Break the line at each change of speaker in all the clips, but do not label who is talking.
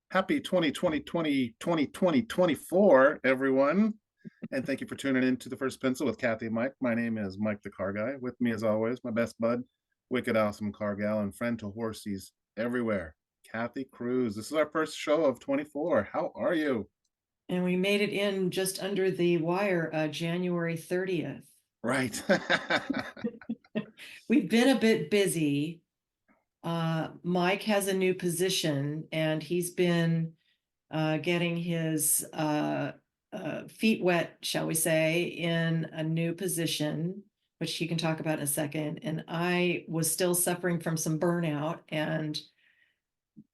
Happy 2024, everyone. And thank you for tuning in to The First Pencil with Kathi and Mike. My name is Mike the Car Guy. With me, as always, my best bud, wicked awesome car gal, and friend to horsies everywhere, Kathy Cruz. This is our first show of 24. How are you?
And we made it in just under the wire, January 30th.
Right.
We've been a bit busy. Mike has a new position, and he's been getting his feet wet, shall we say, in a new position, which he can talk about in a second. And I was still suffering from some burnout. And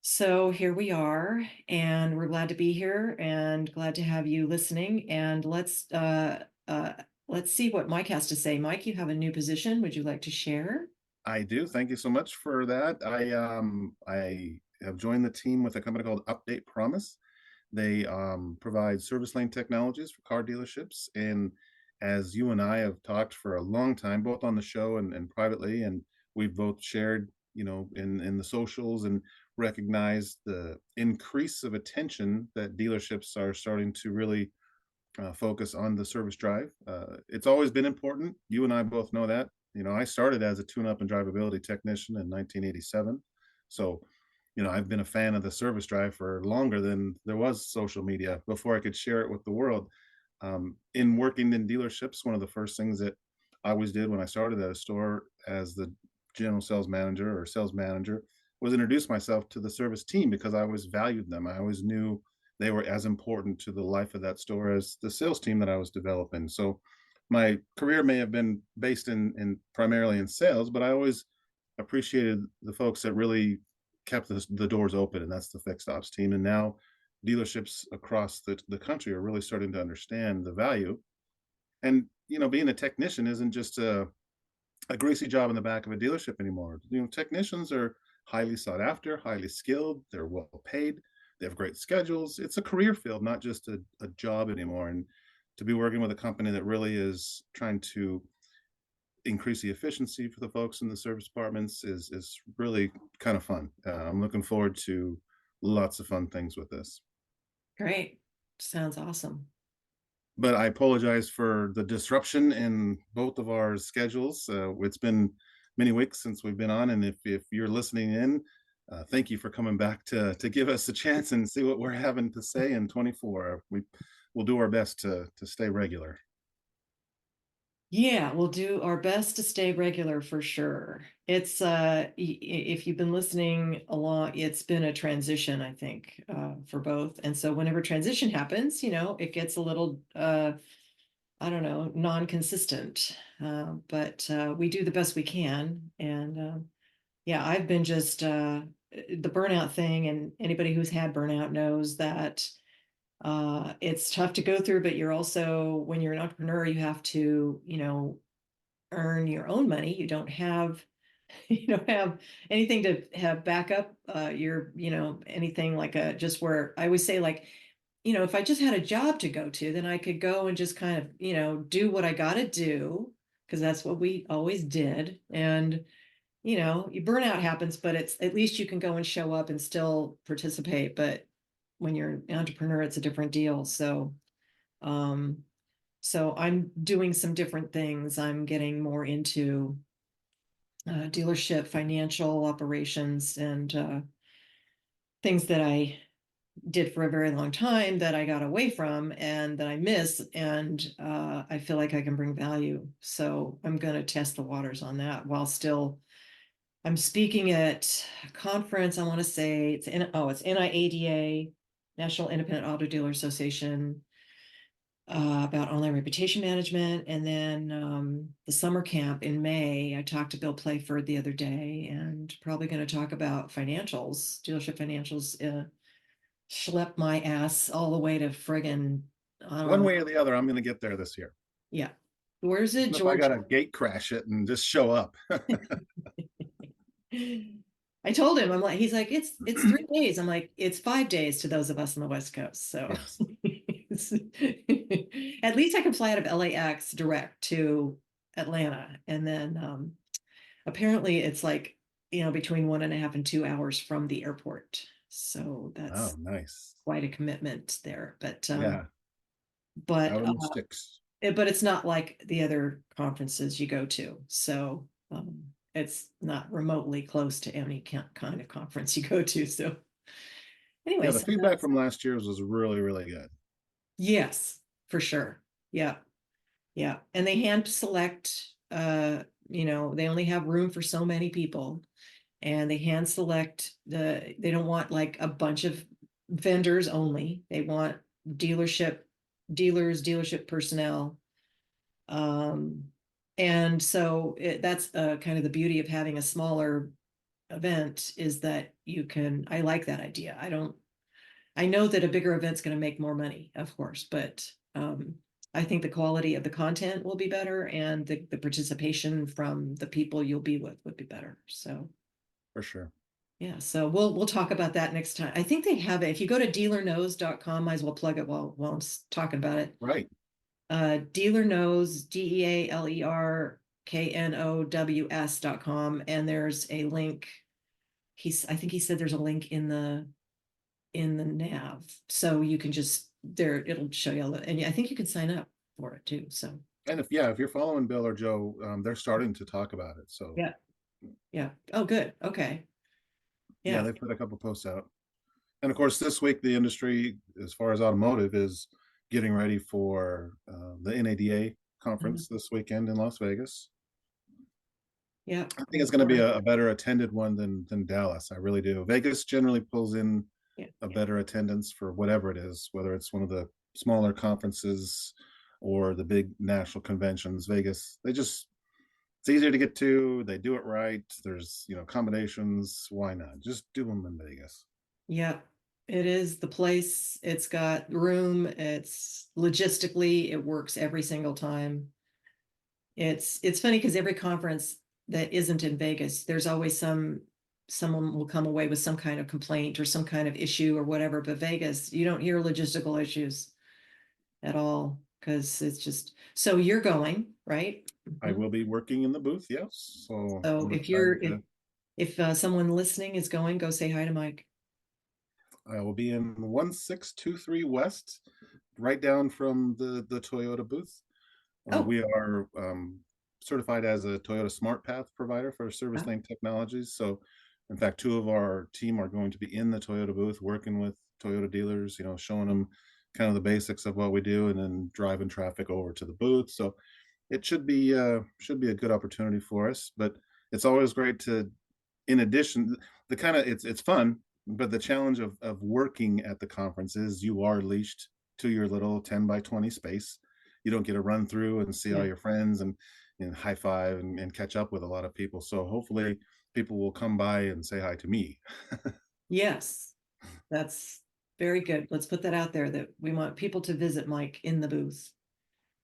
so here we are, and we're glad to be here and glad to have you listening. And let's see what Mike has to say. Mike, you have a new position. Would you like to share?
I do. Thank you so much for that. I have joined the team with a company called Update Promise. They provide service lane technologies for car dealerships. And as you and I have talked for a long time, both on the show and privately, and we've both shared, in the socials and recognized the increase of attention that dealerships are starting to really focus on the service drive. It's always been important. You and I both know that. I started as a tune-up and drivability technician in 1987. So, I've been a fan of the service drive for longer than there was social media before I could share it with the world. In working in dealerships, one of the first things that I always did when I started at a store as the general sales manager or sales manager was introduce myself to the service team because I always valued them. I always knew they were as important to the life of that store as the sales team that I was developing. So my career may have been based in primarily in sales, but I always appreciated the folks that really kept the doors open, and that's the fixed ops team. And now dealerships across the country are really starting to understand the value. And being a technician isn't just a greasy job in the back of a dealership anymore. Technicians are highly sought after, highly skilled, they're well paid, they have great schedules. It's a career field, not just a job anymore. And to be working with a company that really is trying to increase the efficiency for the folks in the service departments is really kind of fun. I'm looking forward to lots of fun things with this.
Great. Sounds awesome.
But I apologize for the disruption in both of our schedules. It's been many weeks since we've been on, and if you're listening in, thank you for coming back to give us a chance and see what we're having to say in 24. We will do our best to stay regular.
Yeah, we'll do our best to stay regular for sure. It's if you've been listening along, it's been a transition, I think, for both. And so whenever transition happens, it gets a little I don't know, non-consistent. But we do the best we can. And yeah, I've been just the burnout thing, and anybody who's had burnout knows that it's tough to go through, but you're also, when you're an entrepreneur, you have to, earn your own money. You don't have, you don't have anything to have backup. Anything like just where I always say, like, if I just had a job to go to, then I could go and just kind of, do what I got to do, because that's what we always did. And, burnout happens, but it's at least you can go and show up and still participate. But when you're an entrepreneur, it's a different deal. Um, so I'm doing some different things. I'm getting more into dealership financial operations and things that I did for a very long time that I got away from and that I miss. And I feel like I can bring value. So I'm going to test the waters on that while still. I'm speaking at a conference. I want to say it's NIADA, National Independent Auto Dealer Association, about online reputation management. And then the summer camp in May, I talked to Bill Playford the other day, and probably going to talk about financials, dealership financials. Schlep my ass all the way to friggin', I don't
One
know.
way or the other, I'm going to get there this year.
Yeah. Where's it,
Even if I
George?
got to gate crash it and just show up.
I told him, I'm like, he's like, it's 3 days. I'm like, it's 5 days to those of us on the West Coast. So
Yes.
at least I can fly out of LAX direct to Atlanta. And then apparently it's like, between 1.5 and 2 hours from the airport. So
Oh,
that's
nice.
quite a commitment there. But
Yeah,
but
out in the sticks.
but it's not like the other conferences you go to. So it's not remotely close to any kind of conference you go to. So anyway,
Yeah, the
so
feedback
that's
from last year's was really, really good.
yes, for sure. Yeah. Yeah. And they hand select, they only have room for so many people, and they hand select they don't want like a bunch of vendors only. They want dealership dealership personnel. Um, and so that's kind of the beauty of having a smaller event, is that I like that idea. I know that a bigger event's going to make more money, of course, but I think the quality of the content will be better, and the participation from the people you'll be with would be better. So
For sure.
yeah, so we'll talk about that next time. I think they have it. If you go to dealerknows.com, might as well plug it while I'm talking about it.
Right.
Dealer knows, DealerKnows.com, and there's a link. I think he said there's a link in the nav, so you can just there it'll show you and I think you can sign up for it too. So
And if you're following Bill or Joe, they're starting to talk about it. So
yeah, yeah. Oh, good. Okay.
yeah,
Yeah.
they put a couple posts out. And of course, this week the industry, as far as automotive, is getting ready for the NADA
Mhm.
conference this weekend in Las Vegas.
Yeah.
I think
Of
it's going to be
course.
a better attended one than Dallas. I really do. Vegas generally pulls in
Yeah.
a
Yeah.
better attendance for whatever it is, whether it's one of the smaller conferences or the big national conventions. Vegas, it's easier to get to. They do it right. There's accommodations. Why not? Just do them in Vegas.
Yeah. It is the place. It's got room. It's logistically, it works every single time. It's funny because every conference that isn't in Vegas, there's always someone will come away with some kind of complaint or some kind of issue or whatever. But Vegas, you don't hear logistical issues at all, because it's just so you're going, right?
I
Mhm.
will be working in the booth, yes. So
So
I'm excited to.
if someone listening is going, go say hi to Mike.
I will be in 1623 West, right down from the Toyota booth.
Oh,
We are certified as a Toyota Smart Path provider for service
ah,
lane technologies. So, in fact, two of our team are going to be in the Toyota booth working with Toyota dealers, showing them kind of the basics of what we do, and then driving traffic over to the booth. So, it should be a good opportunity for us. But it's always great to, in addition, the kind of it's fun, but the challenge of working at the conference is you are leashed to your little 10 by 20 space. You don't get to run through and see all
yeah.
your friends and high five and catch up with a lot of people. So hopefully people will come by and say hi to me.
Yes, that's very good. Let's put that out there, that we want people to visit Mike in the booth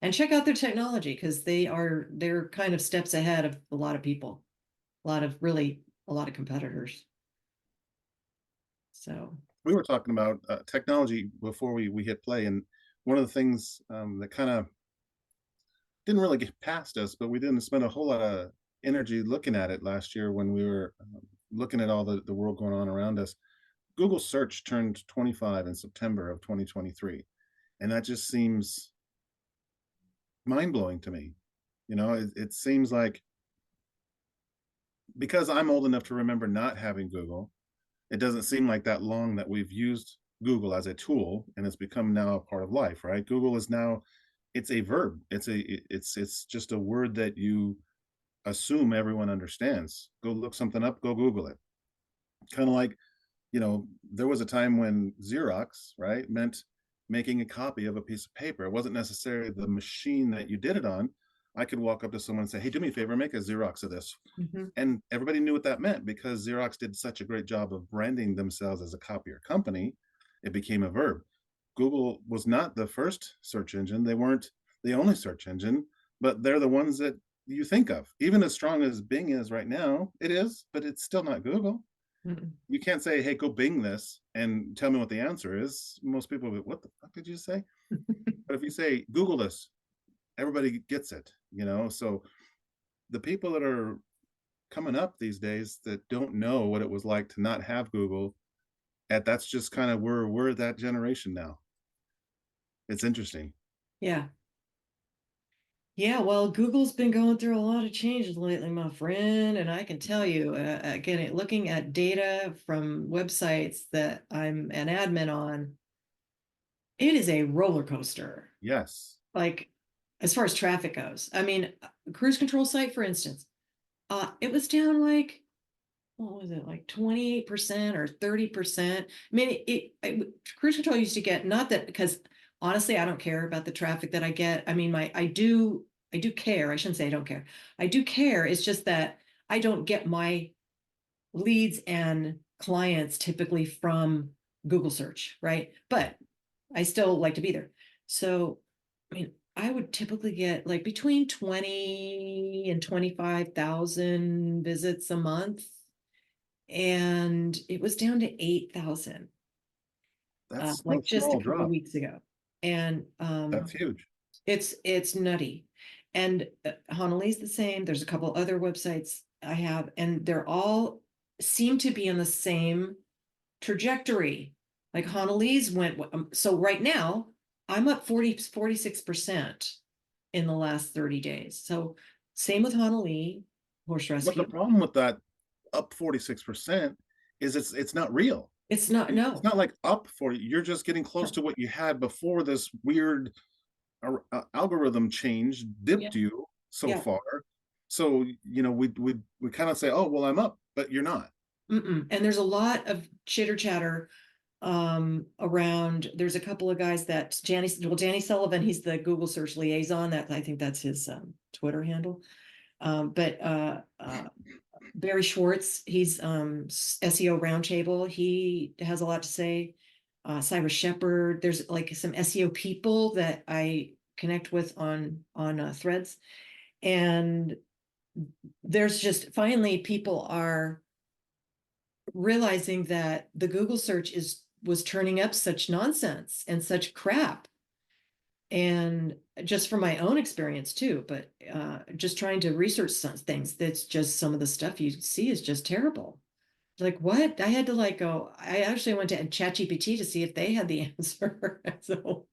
and check out their technology, because they're kind of steps ahead of a lot of people, a lot of competitors. So
We were talking about technology before we hit play, and one of the things that kind of didn't really get past us, but we didn't spend a whole lot of energy looking at it last year when we were looking at all the world going on around us. Google search turned 25 in September of 2023. And that just seems mind blowing to me. It seems like, because I'm old enough to remember not having Google, it doesn't seem like that long that we've used Google as a tool, and it's become now a part of life, right? Google is now, it's a verb. It's just a word that you assume everyone understands. Go look something up, go Google it. Kind of like, there was a time when Xerox, right, meant making a copy of a piece of paper. It wasn't necessarily the machine that you did it on. I could walk up to someone and say, hey, do me a favor, make a Xerox of this.
mhm.
And everybody knew what that meant, because Xerox did such a great job of branding themselves as a copier company. It became a verb. Google was not the first search engine. They weren't the only search engine, but they're the ones that you think of. Even as strong as Bing is right now, it is, but it's still not Google.
Mm.
You can't say, hey, go Bing this and tell me what the answer is. Most people will be, what the fuck did you say? But if you say, Google this, everybody gets it. So the people that are coming up these days that don't know what it was like to not have Google that's just kind of we're that generation now. It's interesting.
Yeah. Yeah, well, Google's been going through a lot of changes lately, my friend, and I can tell you, again, looking at data from websites that I'm an admin on, it is a roller coaster.
Yes,
Like, as far as traffic goes. I mean, cruise control site, for instance, it was down like, what was it, like 28% or 30%? I mean, cruise control used to get, not that, because honestly, I don't care about the traffic that I get. I mean, I do care. I shouldn't say I don't care. I do care. It's just that I don't get my leads and clients typically from Google search, right? But I still like to be there. So, I mean, I would typically get like between 20 and 25,000 visits a month, and it was down to 8,000,
that's no
like just a
small
couple
drop.
weeks ago. And
That's huge.
it's nutty. And Honolulu's the same. There's a couple other websites I have, and they're all seem to be on the same trajectory. Like Honolulu's went, so right now I'm up 46% in the last 30 days. So same with Honolulu Horse
But the
Rescue.
problem with that up 46% is it's not real.
It's not,
It's
no,
not like up 40. You're just getting close
no,
to what you had before this weird algorithm change
yeah,
dipped you so
yeah.
far. So, we kind of say, oh, well, I'm up, but you're not.
Mm-mm. And there's a lot of chitter chatter around. There's a couple of guys that Danny Sullivan, he's the Google search liaison. That, I think that's his Twitter handle. But Barry Schwartz, he's SEO Roundtable. He has a lot to say. Cyrus Shepard. There's like some SEO people that I connect with on Threads, and there's just finally people are realizing that the Google search was turning up such nonsense and such crap. And just from my own experience too, but just trying to research some things, that's just some of the stuff you see is just terrible. Like, what? I had to like go, I actually went to ChatGPT to see if they had the answer. So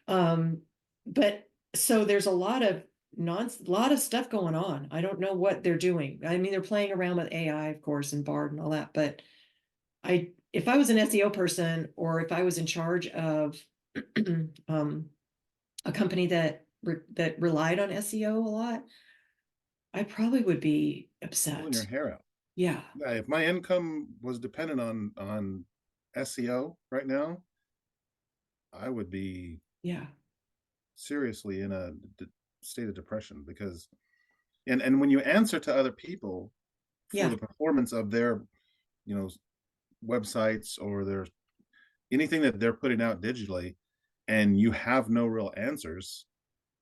um, but so there's a lot of lot of stuff going on. I don't know what they're doing. I mean, they're playing around with AI, of course, and Bard and all that, but if I was an SEO person, or if I was in charge of um, a company that relied on SEO a lot, I probably would be
Pulling your
upset.
hair out.
Yeah,
Yeah, if my income was dependent on SEO right now, I would be
yeah,
seriously in a state of depression because and when you answer to other people for
yeah,
the performance of their you know websites or their anything that they're putting out digitally and you have no real answers,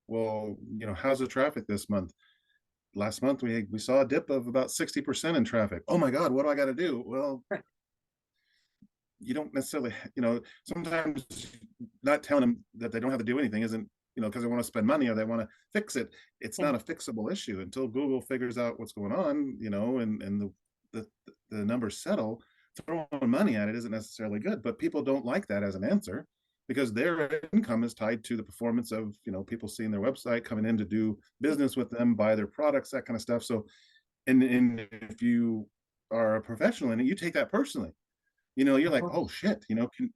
well, how's the traffic this month? Last month we saw a dip of about 60% in traffic. Oh my god, what do I got to do? Well,
right.
you don't necessarily, sometimes not telling them that they don't have to do anything isn't, because they want to spend money or they want to fix it. It's
Yeah,
not a fixable issue until Google figures out what's going on, and the, the numbers settle. Throwing money at it isn't necessarily good, but people don't like that as an answer because their income is tied to the performance of, people seeing their website, coming in to do business with them, buy their products, that kind of stuff. So, and if you are a professional in it, you take that personally. You're
of
like, oh
course.
shit,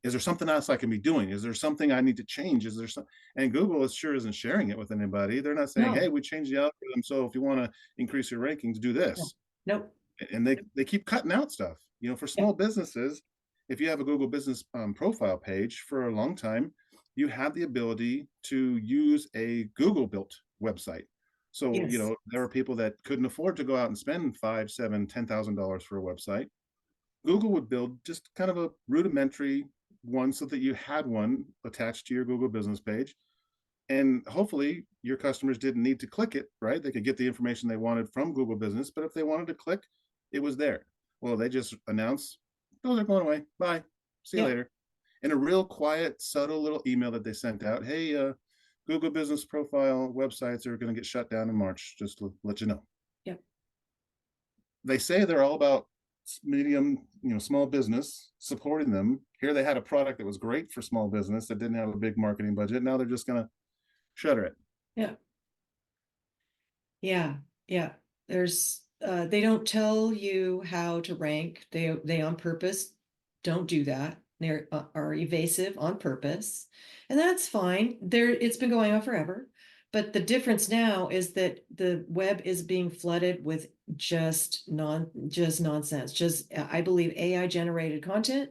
is there something else I can be doing? Is there something I need to change? Is there some? And Google is sure isn't sharing it with anybody. They're not saying, hey,
No,
we changed the algorithm, so if you want to increase your rankings, do
no,
this.
nope.
And they keep cutting out stuff. For
Yeah,
small businesses, if you have a Google Business profile page for a long time, you have the ability to use a Google built website. So
yes,
there are people that couldn't afford to go out and spend five, seven, $10,000 for a website. Google would build just kind of a rudimentary one so that you had one attached to your Google business page. And hopefully your customers didn't need to click it, right? They could get the information they wanted from Google Business, but if they wanted to click, it was there. Well, they just announce, oh, they're going away. Bye. See you
yeah,
later. In a real quiet, subtle little email that they sent out. Hey, Google Business profile websites are going to get shut down in March, just to let you know.
yeah,
They say they're all about medium, small business, supporting them. Here they had a product that was great for small business that didn't have a big marketing budget. Now they're just going to shutter it.
Yeah. Yeah. Yeah. There's they don't tell you how to rank. They on purpose don't do that. They are evasive on purpose. And that's fine. There it's been going on forever. But the difference now is that the web is being flooded with just nonsense. Just I believe AI generated content.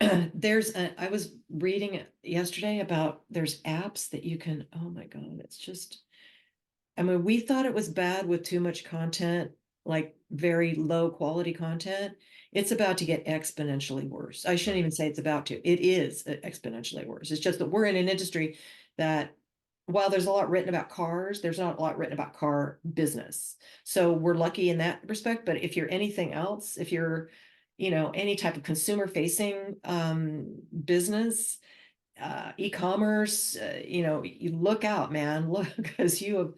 I was reading yesterday about there's apps that you can, oh my God, it's just I mean, we thought it was bad with too much content, like very low quality content. It's about to get exponentially worse. I shouldn't even say it's about to. It is exponentially worse. It's just that we're in an industry that, while there's a lot written about cars, there's not a lot written about car business. So we're lucky in that respect. But if you're anything else, if you're, any type of consumer facing business, e-commerce, you look out, man, look, because you have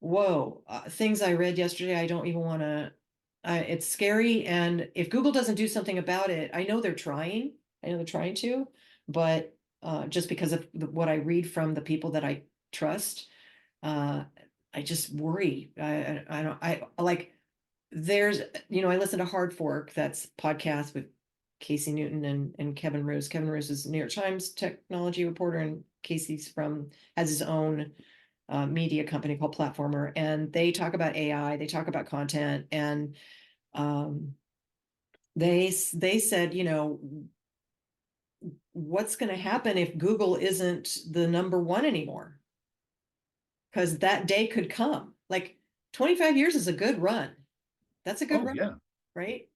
whoa, things I read yesterday, I don't even want to, it's scary. And if Google doesn't do something about it, I know they're trying. I know they're trying to, but just because of what I read from the people that I trust, uh, I just worry. I don't, I like, there's, I listen to Hard Fork, that's podcast with Casey Newton and Kevin Roos. Kevin Roos is a New York Times technology reporter, and has his own media company called Platformer, and they talk about AI, they talk about content, and um, they said, what's going to happen if Google isn't the number one anymore? Because that day could come. Like 25 years is a good run. That's a good
Oh
run,
yeah.
right?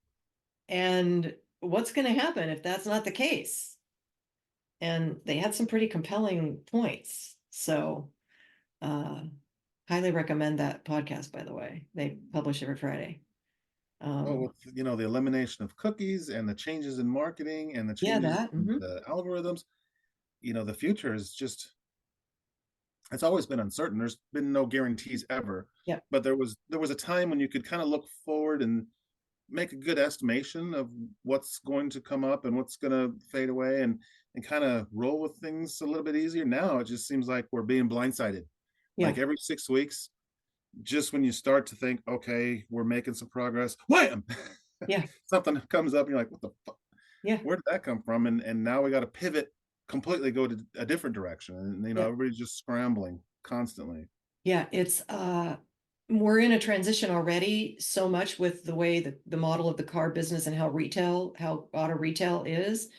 And what's going to happen if that's not the case? And they had some pretty compelling points. So uh, highly recommend that podcast, by the way. They publish every Friday.
Oh,
Um,
with the elimination of cookies and the changes in marketing and the
yeah,
changes
that.
in the algorithms, the future is just, it's always been uncertain. There's been no guarantees ever.
Yeah.
But there was a time when you could kind of look forward and make a good estimation of what's going to come up and what's going to fade away, and kind of roll with things a little bit easier. Now it just seems like we're being blindsided.
Yeah.
Like every 6 weeks, just when you start to think, okay, we're making some progress, wham,
Yeah.
something comes up and you're like, what the fuck,
Yeah.
where did that come from? And now we got to pivot completely, go to a different direction, and
Yeah.
everybody's just scrambling constantly.
Yeah. It's we're in a transition already so much with the way that the model of the car business and how auto retail is.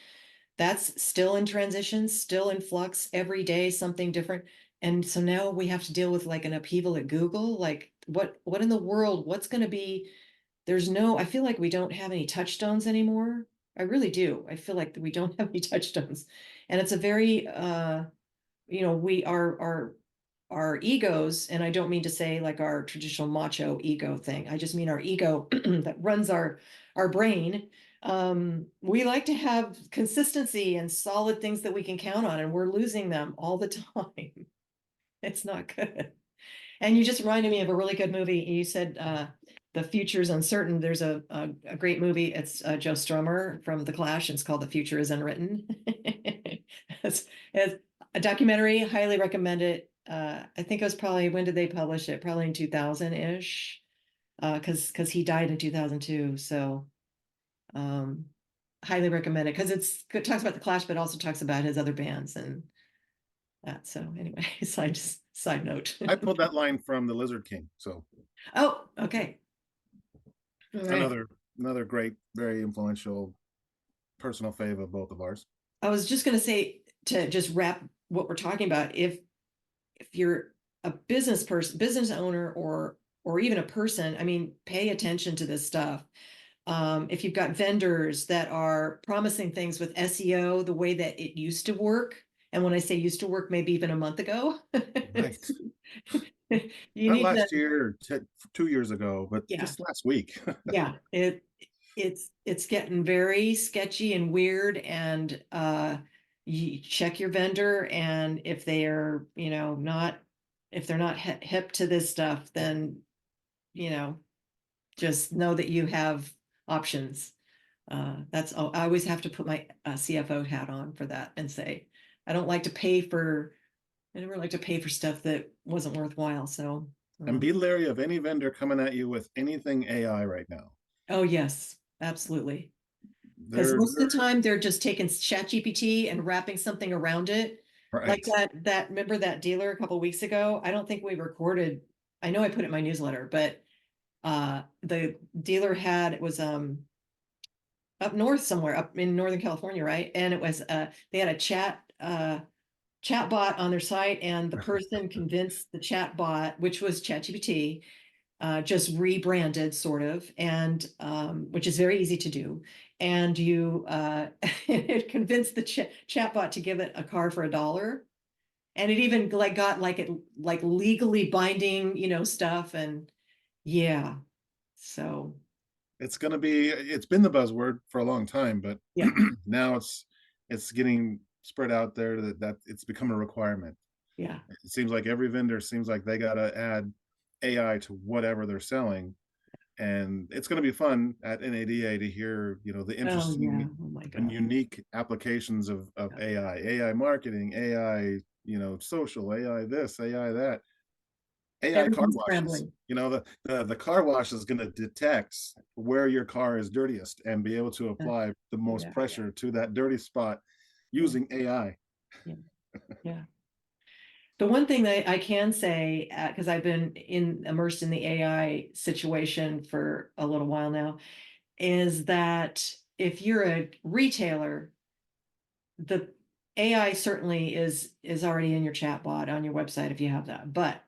That's still in transition, still in flux, every day something different. And so now we have to deal with like an upheaval at Google. Like what in the world? What's going to be? I feel like we don't have any touchstones anymore. I really do. I feel like we don't have any touchstones. And it's a very we our egos, and I don't mean to say like our traditional macho ego thing. I just mean our ego that runs our brain. We like to have consistency and solid things that we can count on, and we're losing them all the time. It's not good. And you just reminded me of a really good movie. You said the future is uncertain. There's a great movie. It's Joe Strummer from The Clash. And it's called The Future is Unwritten. It's a documentary. Highly recommend it. I think it was probably, when did they publish it? Probably in 2000-ish. Because he died in 2002. So um, highly recommend it, because it talks about The Clash, but also talks about his other bands and that. So anyway, side note.
I pulled that line from the Lizard King, so
Oh, okay. All right.
another great, very influential personal fave of both of ours.
I was just going to say, to just wrap what we're talking about, if you're a business person, business owner, or even a person, I mean, pay attention to this stuff. If you've got vendors that are promising things with SEO the way that it used to work, and when I say used to work, maybe even a month ago,
Right.
you
Not
need to,
last year or 2 years ago, but
yeah,
just last week.
yeah, it's getting very sketchy and weird, and you check your vendor, and if they are, not, if they're not hip to this stuff, then you know just know that you have options. That's I always have to put my CFO hat on for that and say, I don't like to pay for, I never like to pay for stuff that wasn't worthwhile. So,
And be leery of any vendor coming at you with anything AI right now.
oh yes, absolutely. Because
They're,
most of
they're
the time they're just taking ChatGPT and wrapping something around it. Like
right.
remember that dealer a couple weeks ago? I don't think we recorded. I know I put it in my newsletter, but the dealer had it was up north somewhere, up in Northern California, right? And it was they had a chat bot on their site, and the person convinced the chat bot, which was ChatGPT, just rebranded sort of, and which is very easy to do. And you it convinced the chatbot to give it a car for $1. And it even like got like it like legally binding, stuff. And yeah. So
It's been the buzzword for a long time, but
yeah.
now it's getting spread out there that it's become a requirement.
Yeah.
It seems like every vendor seems like they got to add AI to whatever they're selling. And it's going to be fun at NADA to hear, the
Oh yeah.
interesting
Oh my
and
God.
unique applications of
Yeah.
AI marketing, AI, social, AI this, AI that. AI car
Everything's
washes.
scrambling.
The car wash is going to detect where your car is dirtiest and be able to
Yeah.
apply the most
Yeah.
pressure to that dirty spot
Yeah.
using AI.
Yeah. Yeah. The one thing that I can say, because I've been immersed in the AI situation for a little while now, is that if you're a retailer, the AI certainly is already in your chat bot on your website if you have that. But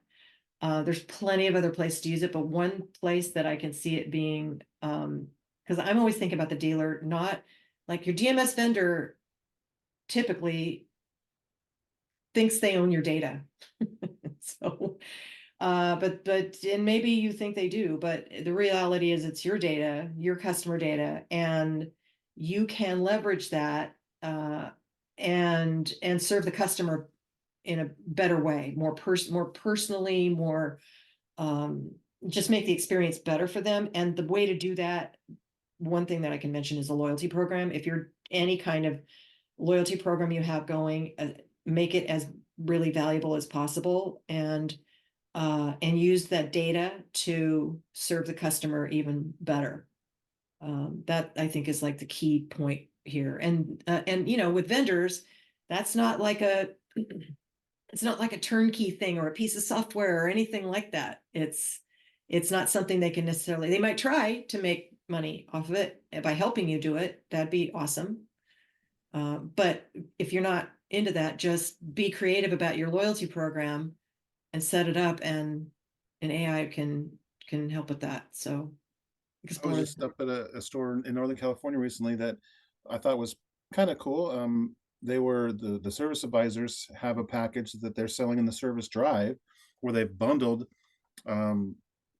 there's plenty of other places to use it. But one place that I can see it being, because I'm always thinking about the dealer, not like your DMS vendor typically thinks they own your data. So and maybe you think they do, but the reality is it's your data, your customer data, and you can leverage that and serve the customer in a better way, more personally, more um, just make the experience better for them. And the way to do that, one thing that I can mention is a loyalty program. If you're any kind of loyalty program you have going, make it as really valuable as possible, and use that data to serve the customer even better. That I think is like the key point here. And with vendors, that's not like it's not like a turnkey thing or a piece of software or anything like that. It's not something they can necessarily. They might try to make money off of it by helping you do it. That'd be awesome. But if you're not into that, just be creative about your loyalty program and set it up, and an AI can help with that. So
I was
explore
just up at a store in Northern California recently that I thought was kind of cool. They were the service advisors have a package that they're selling in the service drive where they've bundled um,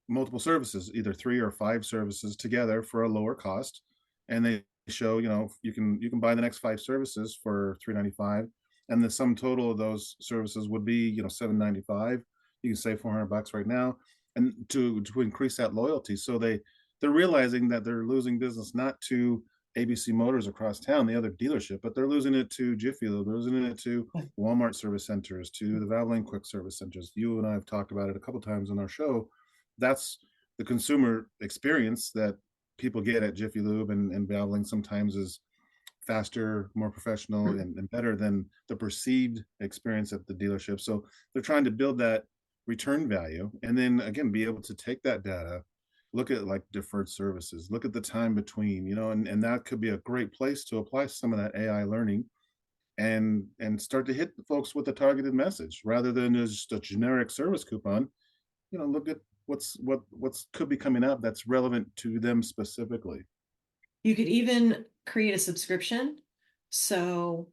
multiple services, either 3 or 5 services together for a lower cost, and they show you can buy the next 5 services for $395, and the sum total of those services would be $795. You can save $400 right now, and to increase that loyalty. So they're realizing that they're losing business not to ABC Motors across town, the other dealership, but they're losing it to Jiffy Lube, they're losing it to Walmart service centers, to the Valvoline Quick Service Centers. You and I have talked about it a couple times on our show. That's the consumer experience that people get at Jiffy Lube and Valvoline sometimes is faster, more professional, and better than the perceived experience at the dealership. So they're trying to build that return value, and then again be able to take that data, look at like deferred services, look at the time between, and that could be a great place to apply some of that AI learning and start to hit the folks with a targeted message rather than just a generic service coupon. Look at what's could be coming up that's relevant to them specifically.
You could even create a subscription. So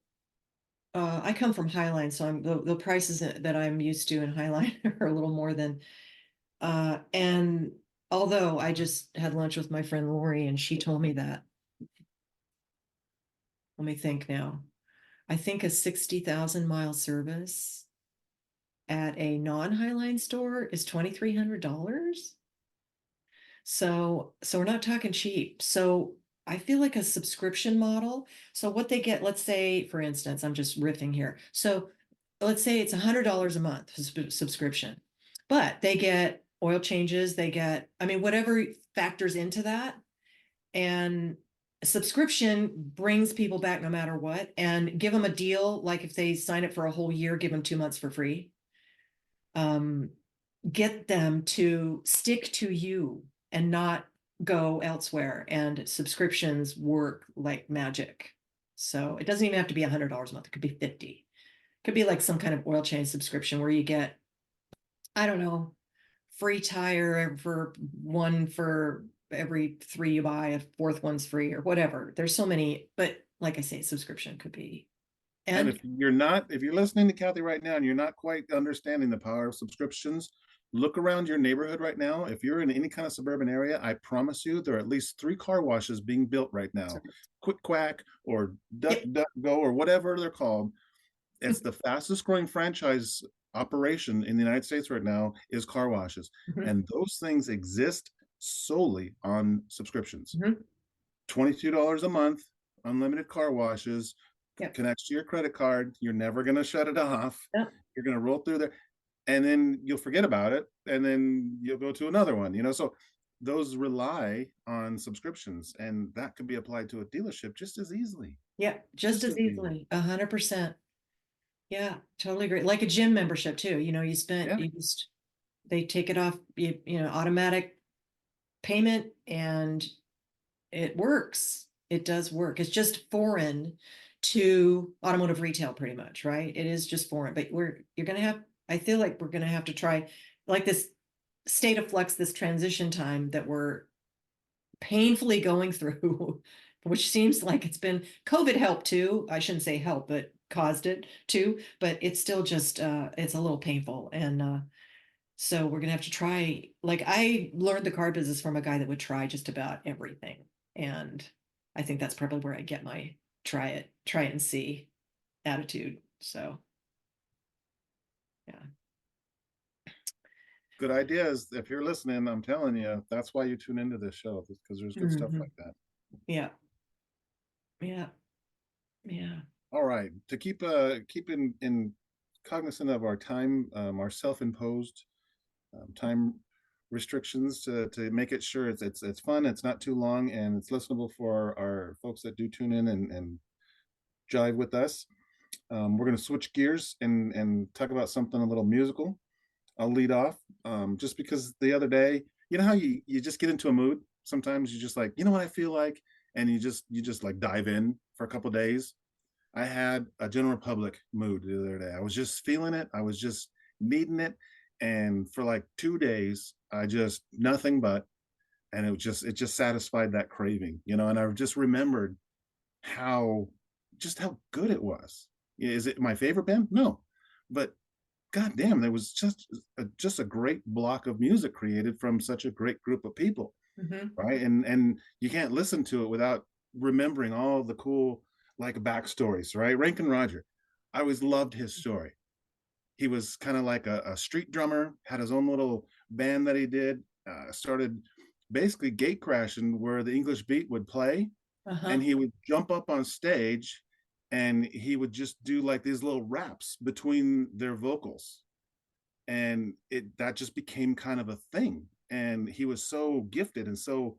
I come from Highline, so the prices that I'm used to in Highline are a little more than and although I just had lunch with my friend Lori and she told me that, let me think now. I think a 60,000 mile service at a non-Highline store is $2,300. So we're not talking cheap. So I feel like a subscription model. So what they get, let's say, for instance, I'm just riffing here. So let's say it's $100 a month subscription, but they get oil changes, they get, I mean, whatever factors into that. And a subscription brings people back no matter what, and give them a deal. Like if they sign up for a whole year, give them 2 months for free. Um, get them to stick to you and not go elsewhere. And subscriptions work like magic. So it doesn't even have to be $100 a month. It could be 50. It could be like some kind of oil change subscription where you get, I don't know, free tire for one for every three you buy, a fourth one's free or whatever. There's so many, but like I say, subscription could be.
And
And
if you're listening to Kathy right now and you're not quite understanding the power of subscriptions, look around your neighborhood right now. If you're in any kind of suburban area, I promise you there are at least 3 car washes being built right now. Quick Quack or Duck
yep.
Duck Go or whatever they're called. It's the fastest growing franchise operation in the United States right now is car washes.
Mhm,
And those things exist solely on subscriptions.
mhm.
$22 a month, unlimited car washes,
Yep.
connects to your credit card. You're never going to shut it off.
Yep.
You're going to roll through there and then you'll forget about it. And then you'll go to another one, So those rely on subscriptions and that could be applied to a dealership just as easily.
Yeah, just
Just
as
as easily.
easily, 100%. Yeah, totally agree. Like a gym membership too.
Yeah.
You just they take it off, automatic payment, and it works. It does work. It's just foreign to automotive retail, pretty much, right? It is just foreign, but you're gonna have. I feel like we're gonna have to try, like this state of flux, this transition time that we're painfully going through, which seems like it's been COVID helped too. I shouldn't say help, but caused it too. But it's still just it's a little painful. And so we're gonna have to try. Like I learned the car business from a guy that would try just about everything. And I think that's probably where I get my try it and see attitude. So yeah.
Good ideas. If you're listening, I'm telling you, that's why you tune into this show because there's good stuff
Mhm.
like that.
Yeah. Yeah. Yeah.
All right. To keep in cognizant of our self-imposed time restrictions to make it sure it's fun, it's not too long, and it's listenable for our folks that do tune in and jive with us. We're going to switch gears and talk about something a little musical. I'll lead off just because the other day, you know how you just get into a mood. Sometimes you just like, you know what I feel like, and you just like dive in for a couple days. I had a General Public mood the other day. I was just feeling it. I was just needing it. And for like 2 days, I just nothing but, and it just satisfied that craving, and I just remembered how how good it was. Is it my favorite band? No. But god damn, there was just a great block of music created from such a great group of people,
Hmm.
right? And you can't listen to it without remembering all the cool like backstories, right? Rankin Roger, I always loved his story. He was kind of like a street drummer, had his own little band that he did, started basically gate crashing where the English beat would play, and
Uh-huh.
he would jump up on stage and he would just do like these little raps between their vocals, and it that just became kind of a thing, and he was so gifted and so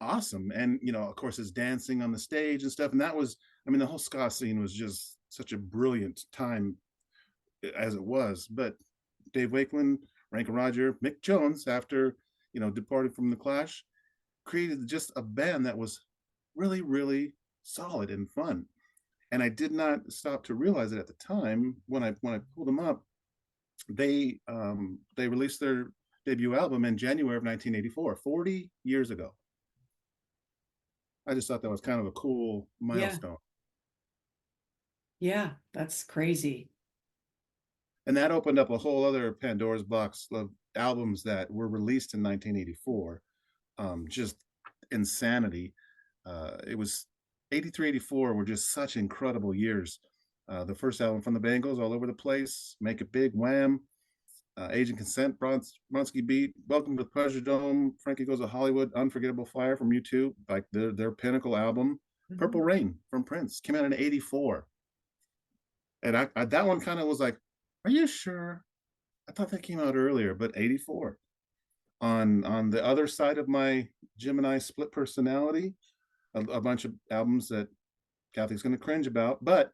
awesome. And of course his dancing on the stage and stuff, and that was, I mean, the whole ska scene was just such a brilliant time as it was. But Dave Wakeland, Rankin Roger, Mick Jones, after departed from the Clash, created just a band that was really really solid and fun. And I did not stop to realize it at the time when I pulled them up. They released their debut album in January of 1984, 40 years ago. I just thought that was kind of a cool
Yeah.
milestone.
Yeah. That's crazy.
And that opened up a whole other Pandora's box of albums that were released in 1984. Just insanity. It was 83, 84 were just such incredible years. The first album from the Bangles, All Over the Place, Make It Big, Wham, Agent Consent, Bronski Beat, Welcome to the Pleasure Dome, Frankie Goes to Hollywood, Unforgettable Fire from U2, like their pinnacle album. Purple
Mhm.
Rain from Prince came out in '84, and I that one kind of was like, are you sure? I thought that came out earlier, but '84. On the other side of my Gemini split personality, a bunch of albums that Kathy's going to cringe about, but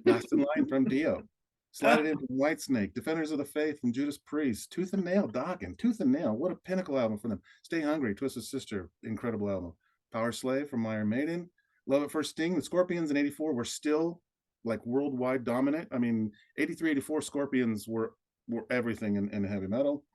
Last in Line from Dio. Slide It In from Whitesnake, Defenders of the Faith from Judas Priest, Tooth and Nail, Doggin, Tooth and Nail, what a pinnacle album for them. Stay Hungry, Twisted Sister, incredible album. Power Slave from Iron Maiden, Love It First Sting. The Scorpions in '84 were still like worldwide dominant. I mean, '83, '84 Scorpions were everything in heavy metal.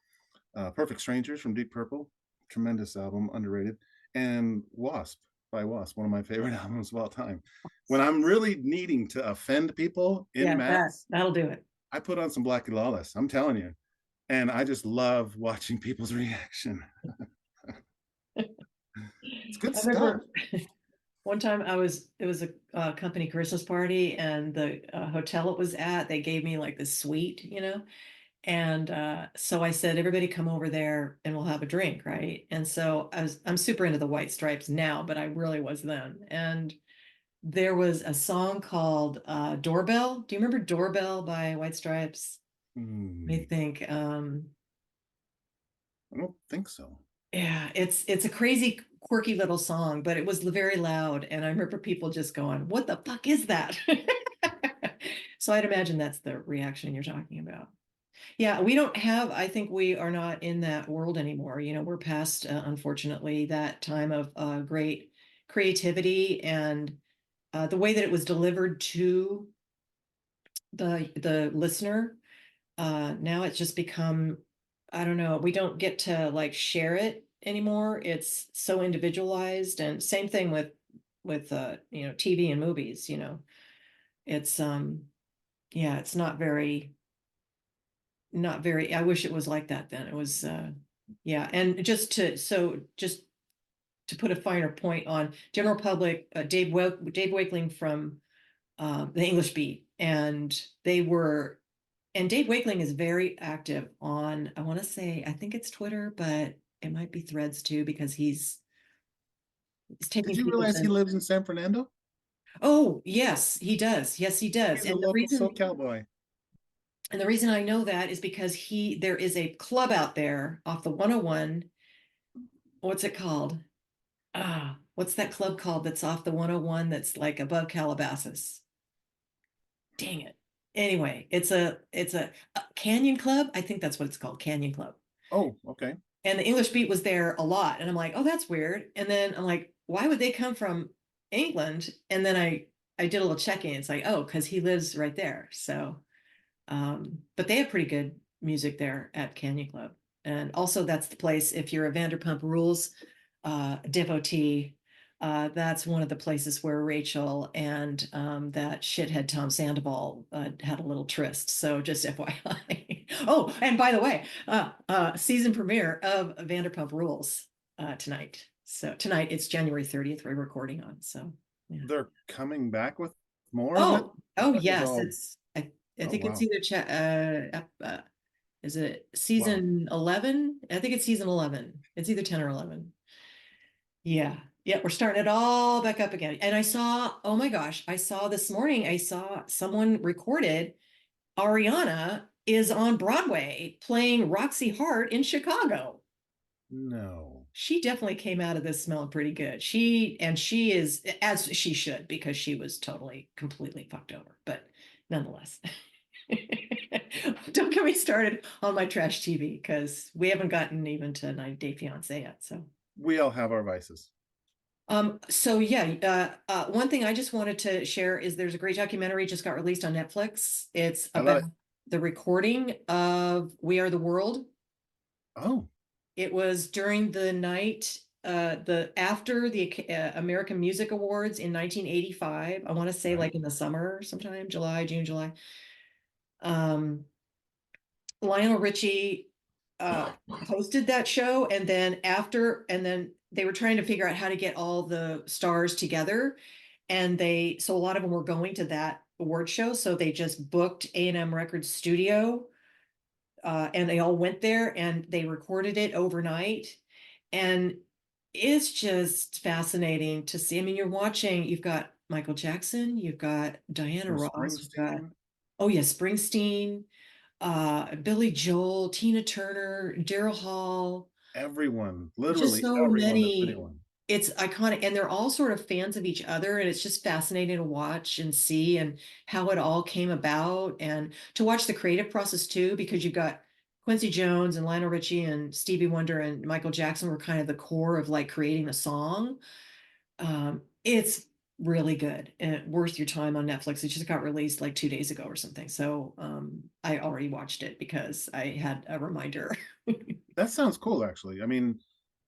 Perfect Strangers from Deep Purple, tremendous album, underrated. And Wasp by Wasp, one of my favorite albums of all time. When I'm really needing to offend people in
Yeah,
mass,
that'll do it.
I put on some Black and Lawless. I'm telling you. And I just love watching people's reaction. It's good
I
stuff.
remember one time it was a company Christmas party, and the hotel it was at, they gave me like this suite, and so I said, everybody come over there and we'll have a drink, right? And so I'm super into the White Stripes now, but I really was then. And there was a song called Doorbell. Do you remember Doorbell by White Stripes? Let me
Hmm,
think.
I don't think so.
Yeah, it's a crazy, quirky little song, but it was very loud, and I remember people just going, "What the fuck is that?" So I'd imagine that's the reaction you're talking about. Yeah, we don't have, I think we are not in that world anymore. We're past, unfortunately, that time of great creativity, and the way that it was delivered to the listener. Now it's just become, I don't know, we don't get to like share it anymore. It's so individualized, and same thing with TV and movies. It's yeah, it's not very, I wish it was like that then. It was yeah, and just to put a finer point on general public, Dave Wakeling from the English Beat, and Dave Wakeling is very active on, I want to say, I think it's Twitter, but it might be Threads too, because he's
Did
taking
you
people
realize he
to.
lives in San Fernando?
Oh, yes, he does. Yes, he does.
He's a local SoCal boy.
And the reason I know that is because there is a club out there off the 101. What's it called? What's that club called that's off the 101 that's like above Calabasas? Dang it. Anyway, it's a Canyon Club. I think that's what it's called, Canyon Club.
Oh, okay.
And the English Beat was there a lot. And I'm like, oh, that's weird. And then I'm like, why would they come from England? And then I did a little checking. It's like, oh, because he lives right there. So but they have pretty good music there at Canyon Club. And also that's the place, if you're a Vanderpump Rules devotee, that's one of the places where Rachel and that shithead Tom Sandoval had a little tryst. So just FYI. Oh, and by the way, season premiere of Vanderpump Rules tonight. So tonight it's January 30th we're recording on. So yeah.
They're coming back with more of it.
Oh
That was
yes,
all.
I
Oh
think it's
wow,
either is it
wow.
season 11? I think it's season 11. It's either 10 or 11. Yeah. Yeah, we're starting it all back up again. And oh my gosh, I saw this morning, I saw someone recorded Ariana is on Broadway playing Roxy Hart in Chicago.
No.
She definitely came out of this smelling pretty good. She is, as she should, because she was totally, completely fucked over. But nonetheless, don't get me started on my trash TV, because we haven't gotten even to 90 Day Fiance yet. So,
We all have our vices.
so yeah, one thing I just wanted to share is there's a great documentary just got released on Netflix. It's
I love
about
it.
the recording of We Are the World.
Oh,
It was during the night, the after the American Music Awards in 1985. I want to say
right.
like in the summer, sometime July, June, July. Um, Lionel Richie uh, hosted that show, and then they were trying to figure out how to get all the stars together, and so a lot of them were going to that award show, so they just booked A&M Records Studio and they all went there and they recorded it overnight. And it's just fascinating to see. I mean, you've got Michael Jackson, you've got Diana
Bruce
Ross, you've got,
Springsteen,
oh yeah, Springsteen, Billy Joel, Tina Turner, Daryl Hall,
everyone,
just
literally
so
everyone that's
many.
anyone.
It's iconic, and they're all sort of fans of each other, and it's just fascinating to watch and see and how it all came about, and to watch the creative process too, because you've got Quincy Jones and Lionel Richie and Stevie Wonder and Michael Jackson were kind of the core of like creating the song. It's really good and worth your time on Netflix. It just got released like 2 days ago or something. So I already watched it because I had a reminder.
That sounds cool, actually. I mean,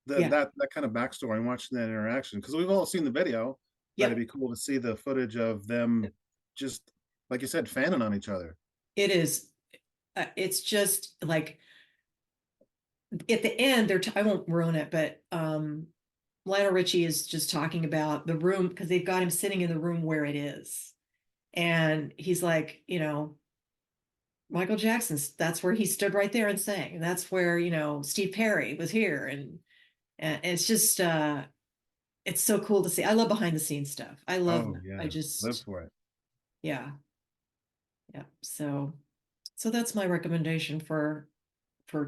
Yeah.
that kind of backstory and watching that interaction, because we've all seen the video, but it'd
Yep.
be cool to see the footage of them just, like you said, fanning on each other.
It is. It's just like at the end, I won't ruin it, but Lionel Richie is just talking about the room because they've got him sitting in the room where it is. And he's like, Michael Jackson's, that's where he stood right there and sang. And that's where, Steve Perry was here. And it's just, it's so cool to see. I love behind the scenes stuff. I love
Oh
that. I
yeah, live
just,
for it.
yeah, yeah. So that's my recommendation for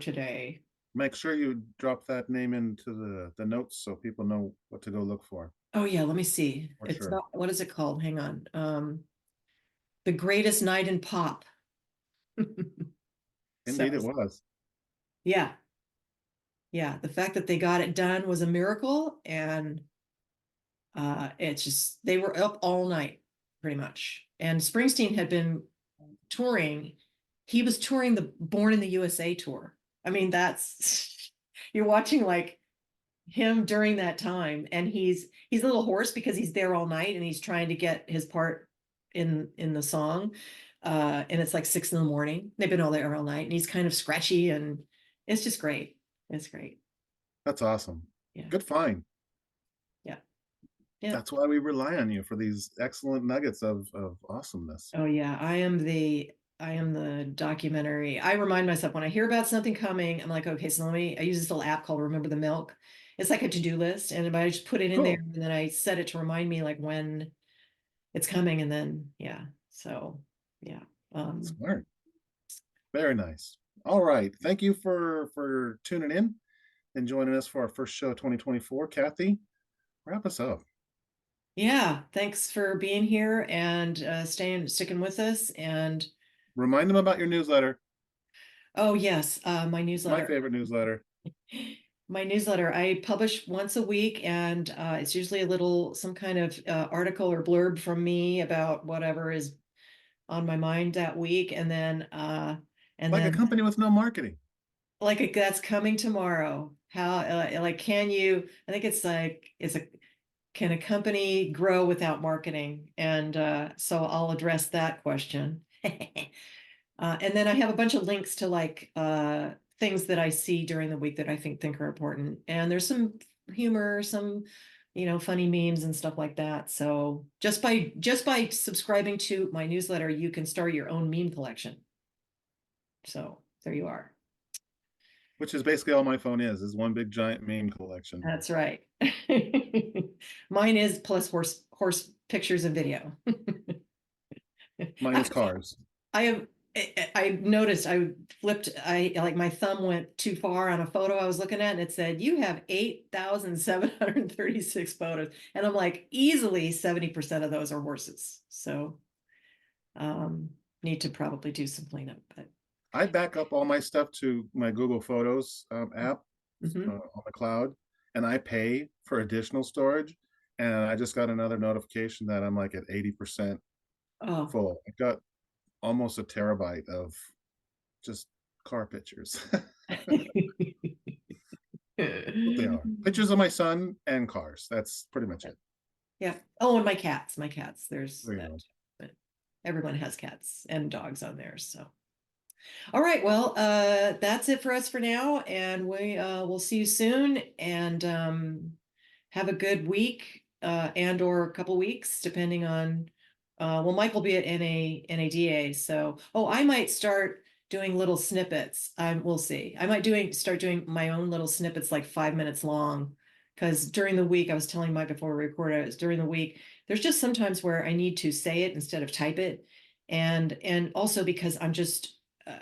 today.
Make sure you drop that name into the notes so people know what to go look
Oh yeah, let me see.
for
It's
sure.
not, what is it called? Hang on. The Greatest Night in Pop. So
Indeed, it was.
yeah, yeah. The fact that they got it done was a miracle, and it's just they were up all night pretty much. And Springsteen had been touring. He was touring the Born in the USA tour. I mean, that's you're watching like him during that time, and he's a little hoarse because he's there all night and he's trying to get his part in the song. And it's like 6 in the morning. They've been all there all night, and he's kind of scratchy, and it's just great. It's great.
That's awesome.
Yeah,
Good find.
yeah, yeah.
That's why we rely on you for these excellent nuggets of awesomeness.
Oh yeah, I am the documentary. I remind myself when I hear about something coming, I'm like, okay, so I use this little app called Remember the Milk. It's like a to-do list, and I just put it in there,
Cool.
and then I set it to remind me like when it's coming, and then yeah. So yeah. Um,
Smart. Very nice. All right. Thank you for tuning in and joining us for our first show 2024. Kathi, wrap us up.
yeah, thanks for being here and sticking with us. And
Remind them about your newsletter.
oh yes, my
My
newsletter.
favorite newsletter.
My newsletter, I publish once a week, and it's usually a little, some kind of article or blurb from me about whatever is on my mind that week. And
Like a
then
company with no marketing.
like that's coming tomorrow. How, like, I think it's like, can a company grow without marketing? And so I'll address that question. And then I have a bunch of links to like things that I see during the week that I think are important. And there's some humor, some funny memes and stuff like that. So just by subscribing to my newsletter, you can start your own meme collection. So there you are.
Which is basically all my phone is one big giant meme collection.
That's right. Mine is plus horse pictures and video.
Mine is cars.
I have I noticed I flipped I like my thumb went too far on a photo I was looking at, and it said you have 8,736 photos, and I'm like easily 70% of those are horses. So um need to probably do some cleanup, but
I back up all my stuff to my Google Photos app
mhm.
on the cloud, and I pay for additional storage. And I just got another notification that I'm like at 80%
Oh.
full. I got almost a terabyte of just car pictures. What they are. Pictures of my son and cars. That's pretty much it.
Yeah. Oh, and my cats. There's
There you
that.
go.
But everyone has cats and dogs on theirs. So, all right. Well, that's it for us for now, and we'll see you soon. And have a good week, and or a couple weeks, depending on. Well, Mike will be at NADA. So, oh, I might start doing little snippets. We'll see. I might start doing my own little snippets, like 5 minutes long. Because during the week, I was telling Mike before we recorded, it's during the week, there's just sometimes where I need to say it instead of type it. And also because I'm just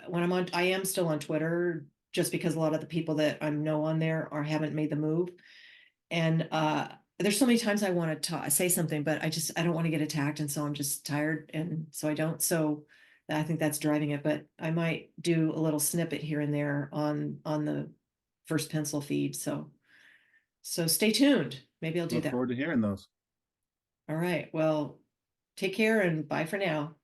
when I am still on Twitter, just because a lot of the people that I know on there are haven't made the move. And there's so many times I want to say something, but I don't want to get attacked, and so I'm just tired, and so I don't. So I think that's driving it. But I might do a little snippet here and there on the first pencil feed. So stay tuned. Maybe I'll do
Look
that.
forward to hearing those.
All right. Well, take care and bye for now.